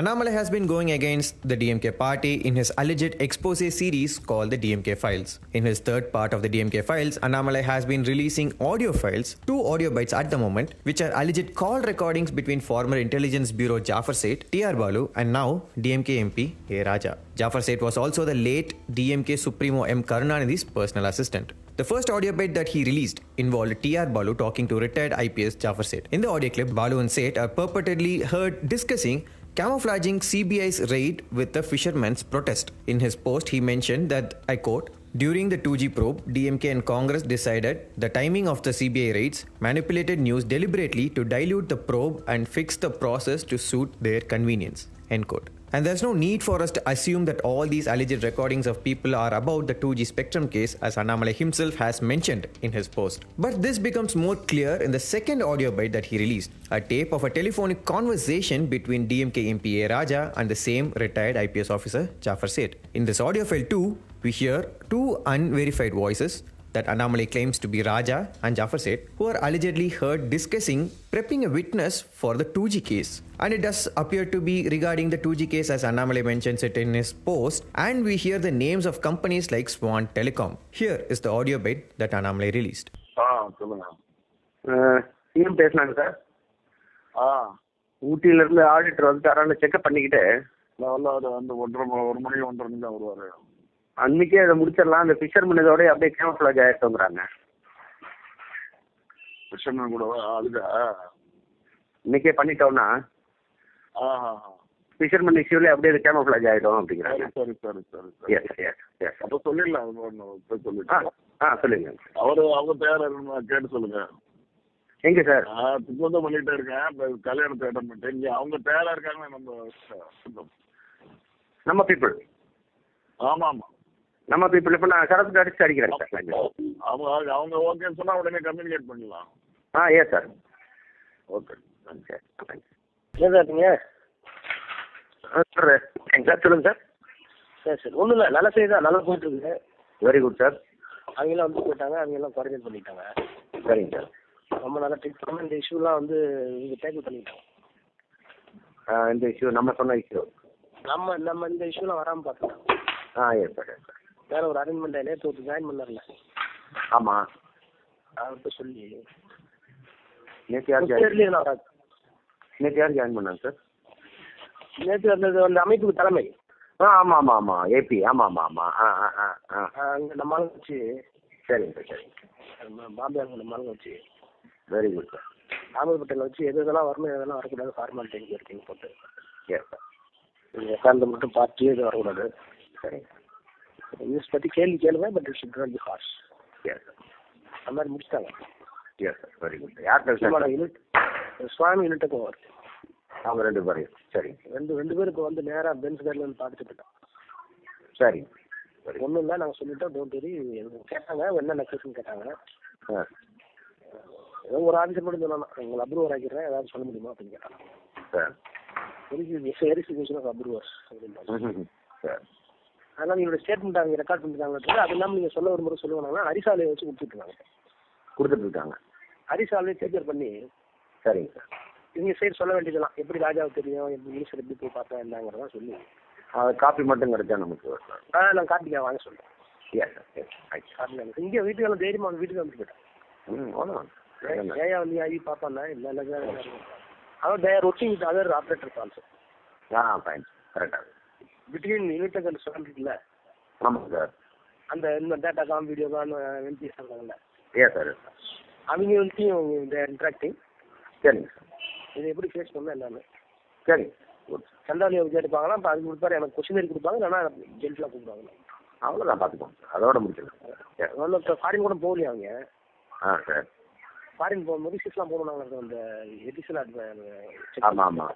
Annamalai has been going against the DMK party in his alleged expose series called the DMK Files. In his third part of the DMK Files, Annamalai has been releasing audio files, 2 audio bites at the moment, which are alleged call recordings between former Intelligence Bureau Jafar Seth, TR Balu, and now DMK MP A. Raja. Jafar Seth was also the late DMK Supremo M. Karunanidhi's personal assistant. The first audio bite that he released involved TR Balu talking to retired IPS Jafar Seth. In the audio clip, Balu and Seth are purportedly heard discussing camouflaging CBI's raid with the fishermen's protest. In his post, he mentioned that, I quote, during the 2G probe, DMK and Congress decided the timing of the CBI raids, manipulated news deliberately to dilute the probe and fix the process to suit their convenience. End quote. And there's no need for us to assume that all these alleged recordings of people are about the 2G Spectrum case, as Annamalai himself has mentioned in his post. But this becomes more clear in the second audio bite that he released, a tape of a telephonic conversation between DMK MP A. Raja and the same retired IPS officer, Jafar Seth. In this audio file too, we hear 2 unverified voices that Annamalai claims to be Raja and Jafar Seth, who are allegedly heard discussing prepping a witness for the 2G case. And it does appear to be regarding the 2G case, as Annamalai mentions it in his post, and we hear the names of companies like Swan Telecom. Here is the audio bit that Annamalai released. CM பேசினாங்க sir. ஊட்டியிலேருந்து auditor வந்துட்டாரான்னு checkup பண்ணிக்கிட்டு அந்த 1:30 தான் வருவாரு. அன்னைக்கே அதை முடிச்சிடலாம், அந்த fisherman இதோட அப்படியே கேமஃப்ளாஜ் ஆயிட்டோங்கிறாங்க. ஃபிஷர்மேன் கூட அதுக்கு இன்னைக்கே பண்ணிட்டோம்னா ஃபிஷர்மேன் இஷ்யூல அப்படியே அது கேமஃப்ளாஜ் ஆயிடும் அப்படிங்கிறாங்க. சரி சரி சரி எஸ் எஸ் எஸ். அப்போ சொல்லிடலாம், சொல்லுங்க. அவங்க பேர கேட்டு சொல்லுங்க. எங்க சார்? திக்வந்தம் பண்ணிட்டே இருக்கேன், கல்யாணத்தை அட்டன் பண்ணிட்டேன். இங்க அவங்க பேர இருக்காங்க நம்ம பீப்புள். ஆமா ஆமா நம்ம பீப்புள். இப்போ நான் சரத்து அடிச்சு அடிக்கிறேன் சார். அவங்க ஓகேன்னு சொன்னா உடனே கம்யூனிகேட் பண்ணலாம். Yes sir. Okay sir. ஏன் சார் நீங்கள் சார் சொல்லுங்கள் சார். சரி சரி, ஒன்றும் இல்லை, நல்ல செய்தி தான், நல்லா போயிட்டு இருக்குது. Very good sir. அவங்கெல்லாம் வந்து போயிட்டாங்க, அவங்கெல்லாம் குவாரண்டைன் பண்ணிட்டாங்க. சரிங்க சார். ரொம்ப நல்லா ட்ரீட் பண்ணாமல் இந்த இஷ்யூலாம் வந்து இங்கே டேக்கிள் பண்ணிட்டாங்க. இந்த இஷ்யூ நம்ம சொன்ன இஷ்யூ நம்ம இந்த இஷ்யூலாம் வராமல் பார்த்துட்டோம். Yes sir. Yes sir. வேற ஒரு அரேஞ்ச்மெண்ட் நேற்று ஒரு ஜாயின் பண்ணார்ல. ஆமாம். அவர்கிட்ட சொல்லி நேற்று யார் ஜாயின் பண்ணாங்க சார்? நேற்று அந்த அமைப்புக்கு தலைமை. ஆமாம் ஆமாம் ஆமாம் ஏபி. ஆமாம் ஆமாம் ஆமாம். அங்கே நம்ம ஆளுங்க வச்சு. சரிங்க சார். சரிங்க. பாம்பே அங்கே நம்ம ஆளுங்க வச்சு. Very good sir. Ahmed Patel வச்சு எதெல்லாம் வரணும் எதெல்லாம் வரக்கூடாது ஃபார்மாலிட்டி இருக்கீங்க போட்டு. Yes sir. நீங்கள் உட்காந்து மட்டும் பார்த்து எதுவும் வரக்கூடாது. சரிங்க. நியூஸ் பற்றி கேள்வி கேளுங்க, but it should not be harsh. Yes sir. அந்த மாதிரி முடிச்சிட்டாங்க. Yes sir. Very good. யார் பேசுகிறாங்க? யூனிட் சுவாமி யூனிட்டுக்கும் வரும். அவங்க 2 பேரையும். சரி. ரெண்டு பேரும் இப்போ வந்து நேராக பென்ஸ் கார்டில் வந்து பார்த்துட்டு போயிட்டோம். சரி. ஒன்றும் இல்லை, நாங்கள் சொல்லிட்டோம், டோன்ட் வெரி. கேட்டாங்க என்னென்ன கேஸ்ன்னு கேட்டாங்க. ஏதோ ஒரு ஆன்சர் மட்டும் சொல்லணும், உங்களை அப்ரூவர் ஆக்கிடுறேன், ஏதாவது சொல்ல முடியுமா அப்படின்னு கேட்டாங்க. சார். வெரிஃபிகேஷன் ஆஃப் அப்ரூவர்ஸ் அப்படின்னு. சார். அதனால் நீங்களோட ஸ்டேட்மெண்ட் அவங்க ரெக்கார்ட் பண்ணிட்டாங்க. அது இல்லாமல் நீங்கள் சொல்ல ஒரு முறை சொல்லுவாங்கன்னா அரிசாலையை வச்சு கொடுத்துட்ருக்காங்க. அரிசாலையை கேப்சர் பண்ணி. சரிங்க சார். நீங்கள் சைடு சொல்ல வேண்டியதெல்லாம் எப்படி ராஜாவுக்கு தெரியும், எப்படி மினிஸ்டர் எப்படி போய் பார்த்தேன் என்னங்கிறதான் சொல்லி காப்பி மட்டும் கிடைச்சா நமக்கு. நான் காப்பிக்காக வாங்க சொல்கிறேன். Yes sir. எஸ். காப்பி வாங்க. இங்கே வீட்டுக்கு தைரியமாக அவங்க வீட்டுக்கு வந்துட்டு போயிட்டேன். ஏயா நீ ஆகி பார்ப்பாண்ணா இல்லை அவர் they're working with other operators also. Fine. கரெக்டாக. பிட்வீன் யூனிட் அண்ட் சொல்லிட்டுல. ஆமாம் சார். அந்த இந்த data com video com MBS இருக்காங்கல்ல. ஏன் சார்? அவங்க வந்துட்டையும் தேர் இன்ட்ராக்டிங். சரிங்க சார். இதை எப்படி ஃபேஸ் பண்ணலாம் எல்லாமே. சரிங்க. சந்தாலியை கேட்டுப்பாங்கன்னா இப்போ அதுக்கு கொடுப்பாரு, எனக்கு கொஸ்டினரி கொடுப்பாங்க, இல்லைன்னா ஜென்ட்லாம் கூப்பிடுவாங்க. அவ்வளோதான், பார்த்துக்கோங்க சார். அதோட முடிச்சிடலாம். ஒன்றும் ஃபாரின் கூட போகலையா அவங்க? சார். ஃபாரின் போகும்போது சிஸ்லாம் போகணும் அந்த எடிஷனல். ஆமாம் ஆமாம்.